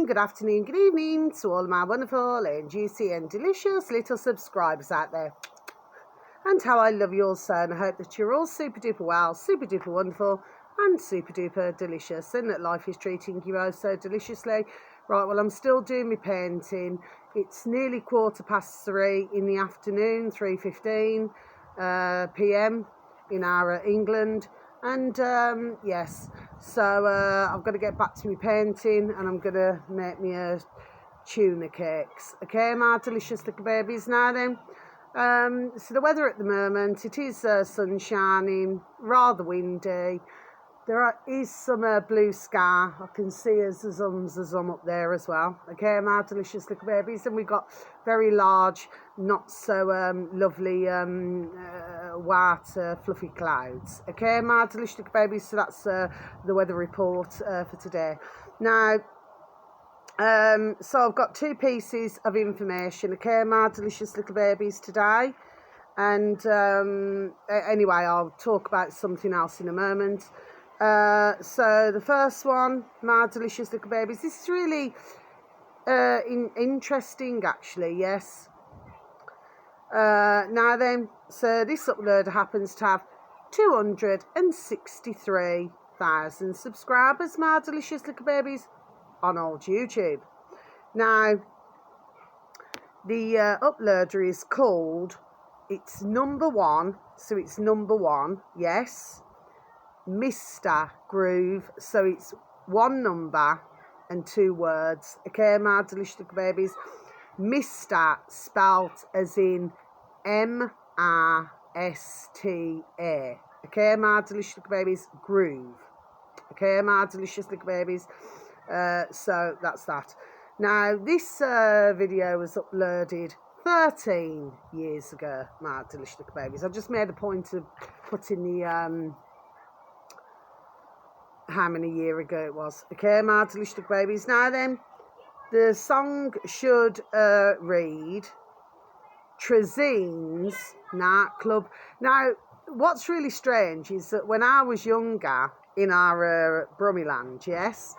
morning, good afternoon, good evening to all my wonderful and juicy and delicious little subscribers out there. And how I love you all so, and I hope that you're all super duper well, super duper wonderful and super duper delicious, and that life is treating you oh so deliciously. Right, well, I'm still doing my painting. It's nearly 3:15 in the afternoon, 3:15 p.m. in our England. And yes, so I've got to get back to my painting, and I'm going to make me a tuna cakes. Okay, my delicious little babies. Now then, so the weather at the moment, it is sun shining, rather windy. There is some blue sky. I can see as a zum up there as well. Okay, my delicious little babies. And we've got very large, not so lovely white fluffy clouds. Okay, my delicious little babies. So that's the weather report for today. Now, so I've got two pieces of information. Okay, my delicious little babies today. And anyway, I'll talk about something else in a moment. So the first one, my delicious little babies, this is really interesting actually, yes. Now then, so this uploader happens to have 263,000 subscribers, my delicious little babies, on old YouTube. Now, the uploader is called, it's number one, so it's number one, yes, Mr. Groove, so it's one number and two words. Okay, my delicious little babies. Mr. spelt as in M-R-S-T-A. Okay, my delicious little babies. Groove. Okay, my delicious little babies. So that's that. Now, this video was uploaded 13 years ago, my delicious little babies. I just made a point of putting the how many years ago it was. Okay, my delicious little babies. Now then, the song should read Trezine's Nightclub. Now, what's really strange is that when I was younger in our Brummyland, yes,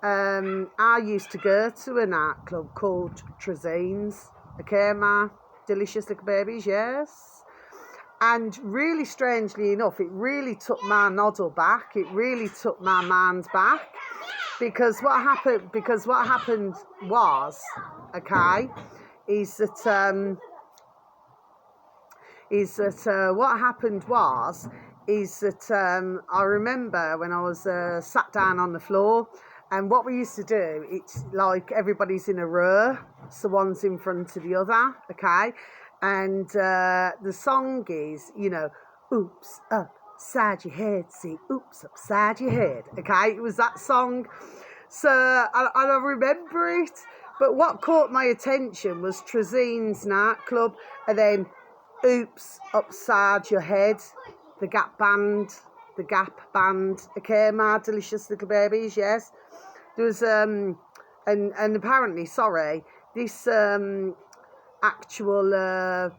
I used to go to a nightclub called Trezine's. Okay, my delicious little babies, yes. And really strangely enough, it really took my noddle back. It really took my mind back. Because what happened was, okay, I remember when I was sat down on the floor, and what we used to do, it's like everybody's in a row, so one's in front of the other, okay, and the song is, you know, oops, upside your head, see, oops, upside your head, okay, it was that song. So, and I remember it, but what caught my attention was Trezine's Nightclub, and then oops, upside your head, the Gap Band, okay, my delicious little babies, yes. There was, and apparently, sorry, this actual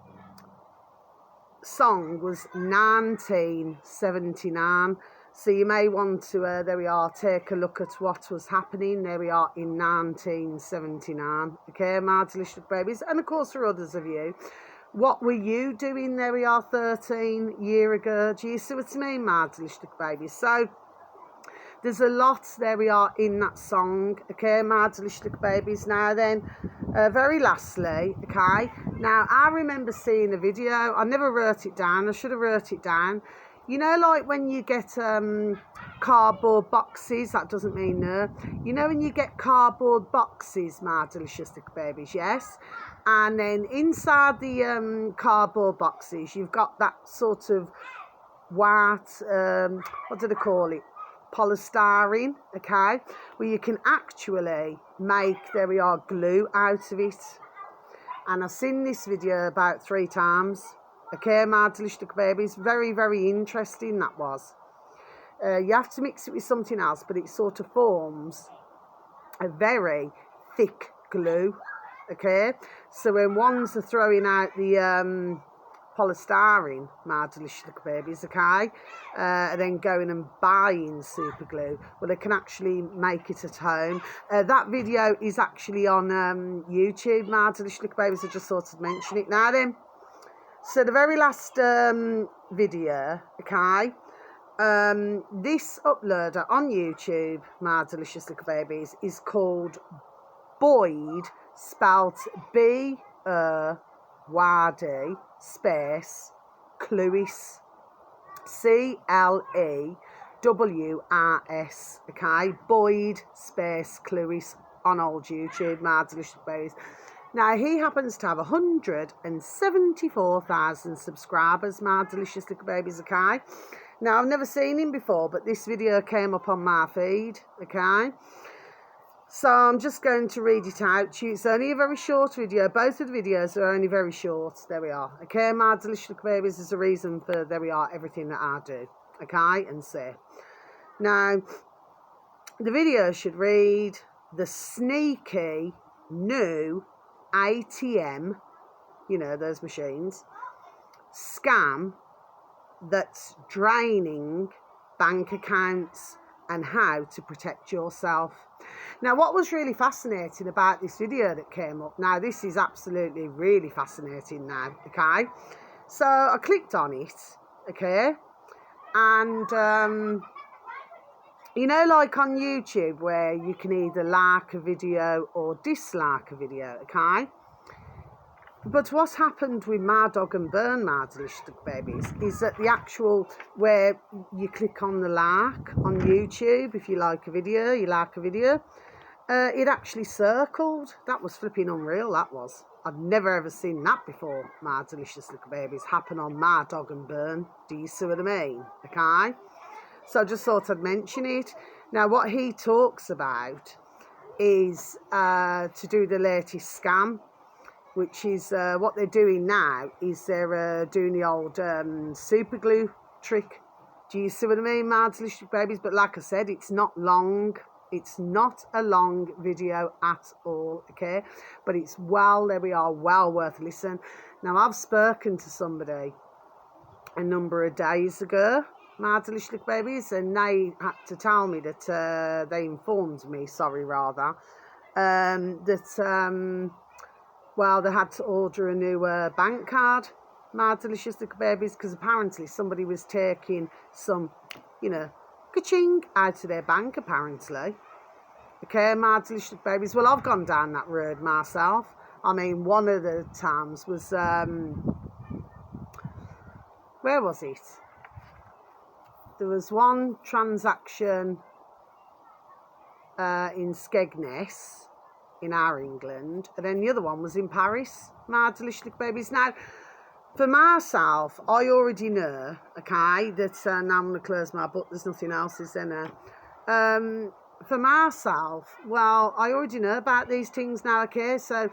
song was 1979. So you may want to, there we are, take a look at what was happening. There we are in 1979. Okay, my delicious babies. And of course for others of you, what were you doing, there we are, 13 years ago? Do you see what I mean, my delicious babies? So there's a lot, there we are, in that song. Okay, my delicious babies. Now then, very lastly, okay, now I remember seeing a video. I never wrote it down. I should have wrote it down. You know, like when you get cardboard boxes, that doesn't mean no. You know when you get cardboard boxes, my delicious little babies, yes? And then inside the cardboard boxes, you've got that sort of white, what do they call it? Polystyrene, okay? Where you can actually make, there we are, glue out of it. And I've seen this video about 3 times. Okay, my delicious babies, very, very interesting that was. You have to mix it with something else, but it sort of forms a very thick glue. Okay, so when ones are throwing out the polystyrene, my delicious little babies, okay, and then going and buying super glue. Well, they can actually make it at home. That video is actually on YouTube, my delicious little babies. I just thought I'd mention it now then. So the very last video, okay, this uploader on YouTube, my delicious little babies, is called Boyd, spelt B-Y-D space Cluis, C-L-E-W-R-S, okay, Boyd space Cluis on old YouTube, my delicious babies. Now, he happens to have 174,000 subscribers, my delicious little babies, okay? Now, I've never seen him before, but this video came up on my feed, okay? So, I'm just going to read it out to you. It's only a very short video. Both of the videos are only very short. There we are. Okay, my delicious little babies, there's a reason for, there we are, everything that I do, okay, and say. Now, the video should read, the sneaky new ATM, you know, those machines, scam that's draining bank accounts and how to protect yourself. Now, what was really fascinating about this video that came up, now this is absolutely really fascinating now, okay, so I clicked on it, okay, and you know, like on YouTube where you can either like a video or dislike a video, okay? But what's happened with My Dog and Burn, my delicious babies, is that the actual, where you click on the like on YouTube, if you like a video, you like a video, it actually circled. That was flipping unreal, that was. I've never ever seen that before, my delicious little babies, happen on My Dog and Burn. Do you see what I mean? Okay? So I just thought I'd mention it. Now, what he talks about is to do the latest scam, which is what they're doing now is they're doing the old super glue trick. Do you see what I mean, my delicious babies? But like I said, it's not long. It's not a long video at all, okay? But it's there we are, well worth a listen. Now, I've spoken to somebody a number of days ago, my delicious little babies, and they had to tell me that they informed me, that well, they had to order a new bank card, my delicious little babies, because apparently somebody was taking some, you know, ka-ching out of their bank, apparently. Okay, my delicious little babies. Well, I've gone down that road myself. I mean, one of the times was where was it? There was one transaction in Skegness, in our England, and then the other one was in Paris, my delicious little babies. Now, for myself, I already know, okay, that now I'm going to close my book, there's nothing else, is there now? For myself, well, I already know about these things now, okay, so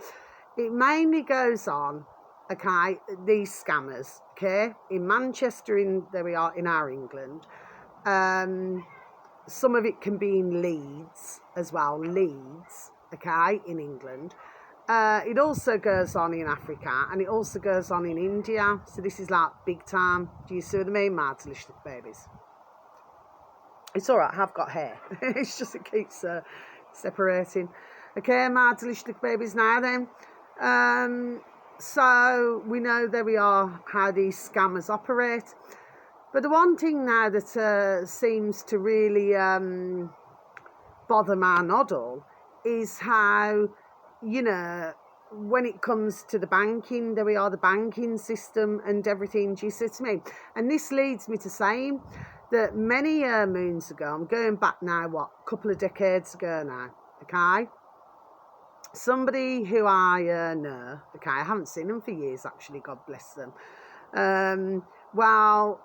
it mainly goes on, okay, these scammers, okay, in Manchester, there we are, in our England. Some of it can be in Leeds as well, okay, in England. It also goes on in Africa, and it also goes on in India, so this is like big time. Do you see what I mean, my delicious babies? It's all right, I've got hair. It's just it keeps separating. Okay, my delicious babies, now then. So we know there we are, how these scammers operate. But the one thing now that seems to really bother my noddle is how, you know, when it comes to the banking, there we are, the banking system and everything, do you see what I mean? And this leads me to saying that many moons ago, I'm going back now, what, a couple of decades ago now, okay? Somebody who I know, okay, I haven't seen them for years actually, God bless them. Well,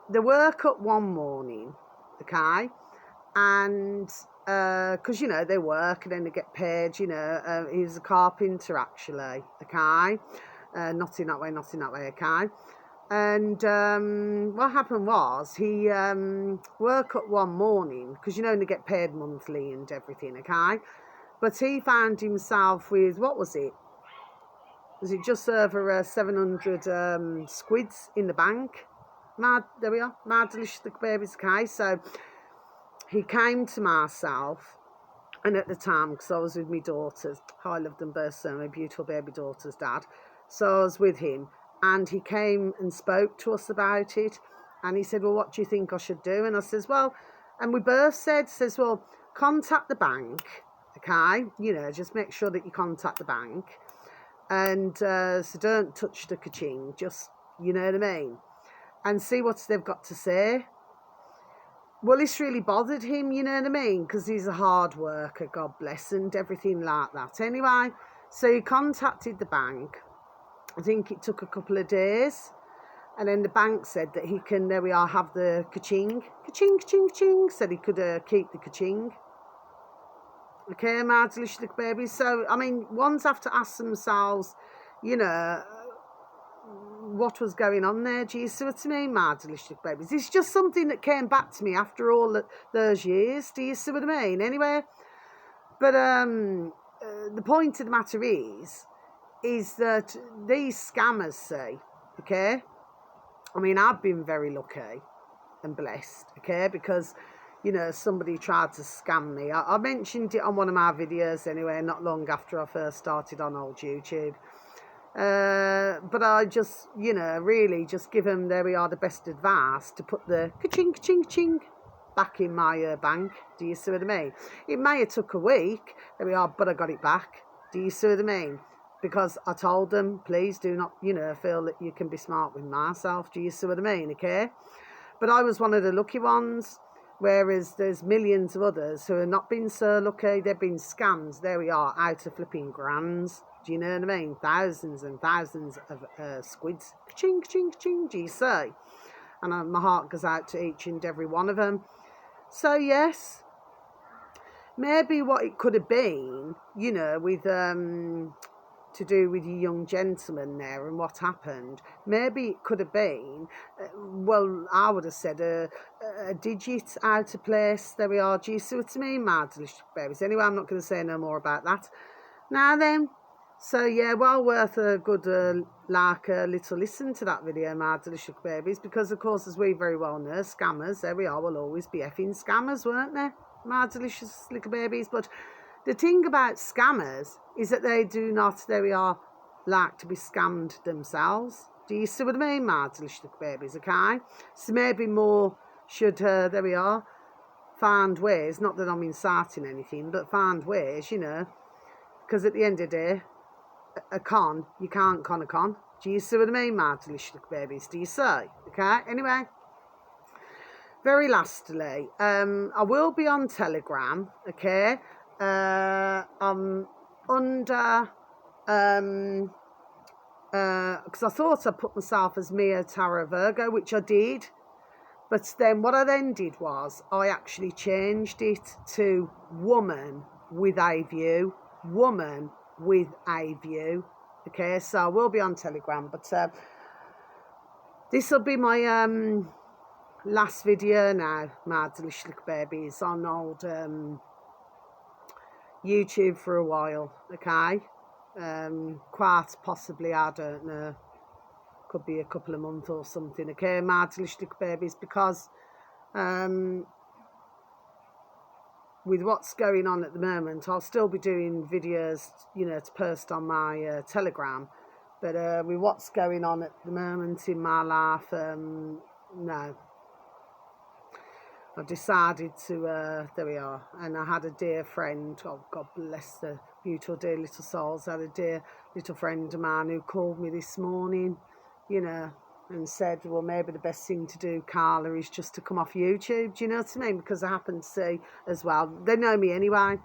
they woke up one morning, okay, and because, you know, they work and then they get paid, you know, he was a carpenter actually, okay, not in that way, okay. And what happened was he woke up one morning, because, you know, they get paid monthly and everything, okay, but he found himself with, what was it, Was it just over 700 squids in the bank? There we are, my delicious little babies. Okay, so he came to myself, and at the time, because I was with my daughters, I love them both so, my beautiful baby daughter's dad, so I was with him, and he came and spoke to us about it, and he said, well, what do you think I should do? And I says, well, and we both says, well, contact the bank, okay, you know, just make sure that you contact the bank, and so don't touch the ka-ching, just, you know what I mean, and see what they've got to say. Well, it's really bothered him, you know what I mean, because he's a hard worker, God bless, and everything like that. Anyway, so he contacted the bank. I think it took a couple of days, and then the bank said that he can, there we are, have the ka-ching, ka-ching, ka-ching, ka-ching, said he could keep the ka-ching. Okay, my delicious little babies. So, I mean, ones have to ask themselves, you know, what was going on there. Do you see what I mean, my delicious little babies? It's just something that came back to me after all those years. Do you see what I mean? Anyway, but the point of the matter is that these scammers say, okay, I mean, I've been very lucky and blessed, okay, because, you know, somebody tried to scam me. I mentioned it on one of my videos anyway, not long after I first started on old YouTube. But I just, you know, really just give them, there we are, the best advice to put the ka-ching, ka-ching, ka-ching back in my bank. Do you see what I mean? It may have took a week, there we are, but I got it back. Do you see what I mean? Because I told them, please do not, you know, feel that you can be smart with myself. Do you see what I mean? Okay? But I was one of the lucky ones, whereas there's millions of others who have not been so lucky. They've been scammed, there we are, out of flipping grands. Do you know what I mean? Thousands and thousands of squids. Ka-ching, ka-ching, ka-ching, do you say? And my heart goes out to each and every one of them. So, yes, maybe what it could have been, you know, with to do with your young gentleman there and what happened, maybe it could have been, well, I would have said a digit out of place. There we are. Do you see what I mean, my delicious babies? Anyway, I'm not going to say no more about that. Now then, so yeah, well worth a good little listen to that video, my delicious babies, because of course, as we very well know, scammers, there we are, will always be effing scammers, weren't they, my delicious little babies? But the thing about scammers is that they do not, there we are, like to be scammed themselves. Do you see what I mean, my delicious little babies, okay? So maybe more should, there we are, find ways, not that I'm inciting anything, but find ways, you know, because at the end of the day, a con, you can't con a con. Do you see what I mean, my delicious little babies? Do you say? Okay, anyway, very lastly, I will be on Telegram, okay? I'm under, because I thought I put myself as Mia Tarot Virgo, which I did, but then what I then did was I actually changed it to woman with a view, woman with a view. Okay, so I will be on Telegram, but this will be my last video now, my delicious little babies, on old YouTube for a while. Okay, quite possibly, I don't know, could be a couple of months or something. Okay, my delicious little babies, because with what's going on at the moment, I'll still be doing videos, you know, to post on my Telegram. But with what's going on at the moment in my life, no. I've decided to, there we are. And I had a dear friend, oh, God bless the beautiful dear little souls. I had a dear little friend of mine who called me this morning, you know, and said, well, maybe the best thing to do, Carla, is just to come off YouTube. Do you know what I mean? Because I happen to see as well, they know me anyway,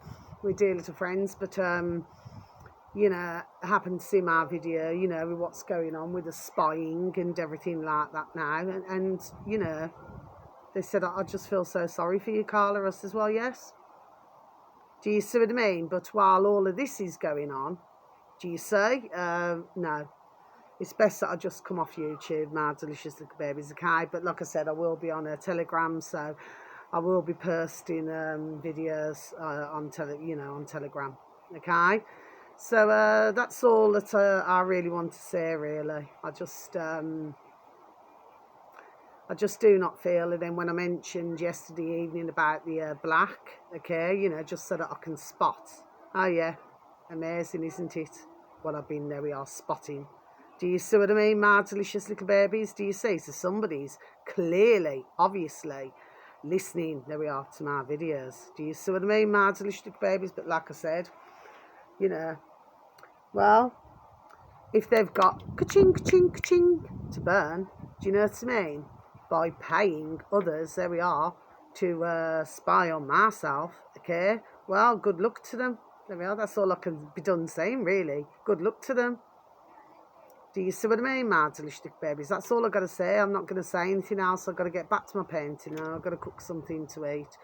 we're dear little friends, but, you know, I happen to see my video, you know, with what's going on with the spying and everything like that now. And you know, they said, I just feel so sorry for you, Carla. I says, well, yes. Do you see what I mean? But while all of this is going on, do you see? No. It's best that I just come off YouTube, my delicious little babies, okay? But like I said, I will be on a Telegram, so I will be posting videos on Telegram, okay? So that's all that I really want to say, really. I just do not feel it. And when I mentioned yesterday evening about the black, okay, you know, just so that I can spot. Oh yeah, amazing, isn't it? What I've been, there we are, spotting. Do you see what I mean, my delicious little babies? Do you see? So somebody's clearly, obviously, listening, there we are, to my videos. Do you see what I mean, my delicious little babies? But like I said, you know, well, if they've got ka-ching, ka-ching, ka-ching to burn, do you know what I mean? By paying others, there we are, to spy on myself, okay? Well, good luck to them. There we are, that's all I can be done saying, really. Good luck to them. Do you see what I mean, my delicious babies? That's all I've got to say. I'm not going to say anything else. I've got to get back to my painting now. I've got to cook something to eat.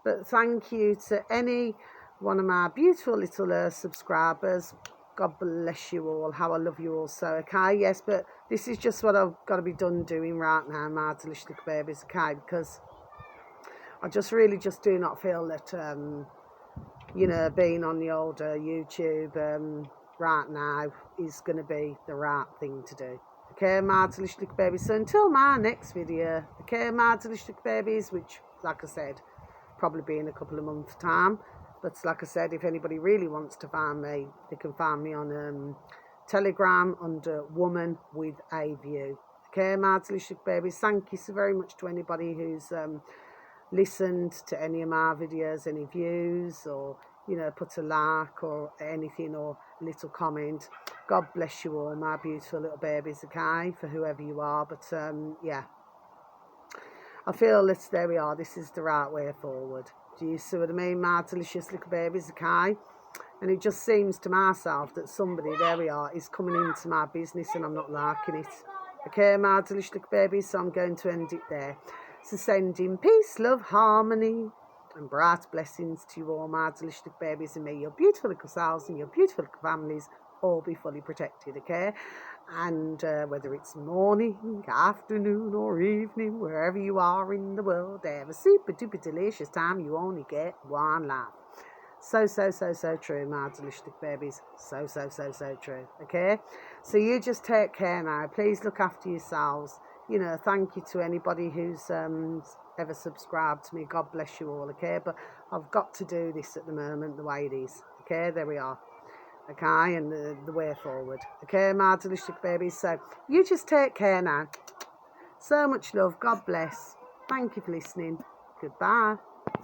But thank you to any one of my beautiful little subscribers. God bless you all. How I love you all so, okay? Yes, but this is just what I've got to be done doing right now, my delicious babies, okay? Because I just really just do not feel that, you know, being on the old YouTube right now is going to be the right thing to do. Okay, my delicious babies. So until my next video, okay, my delicious babies, which, like I said, probably be in a couple of months' time. But like I said, if anybody really wants to find me, they can find me on Telegram under Woman with a View. Okay, my delicious babies. Thank you so very much to anybody who's listened to any of my videos, any views, or, you know, put a like or anything, or a little comment. God bless you all, my beautiful little babies, okay, for whoever you are. But yeah, I feel that there we are, this is the right way forward. Do you see what I mean, my delicious little babies, okay? And it just seems to myself that somebody, there we are, is coming into my business and I'm not liking it. Okay, my delicious little babies, so I'm going to end it there. So sending peace, love, harmony, and bright blessings to you all, my delicious little babies, and may your beautiful little selves and your beautiful little families all be fully protected, okay? And whether it's morning, afternoon, or evening, wherever you are in the world, have a super duper delicious time. You only get one life. So true, my delicious babies. So true, okay? So you just take care now. Please look after yourselves. You know, thank you to anybody who's ever subscribed to me. God bless you all, okay? But I've got to do this at the moment the way it is, okay? There we are, okay? And the way forward, okay, my delicious babies? So you just take care now. So much love. God bless. Thank you for listening. Goodbye.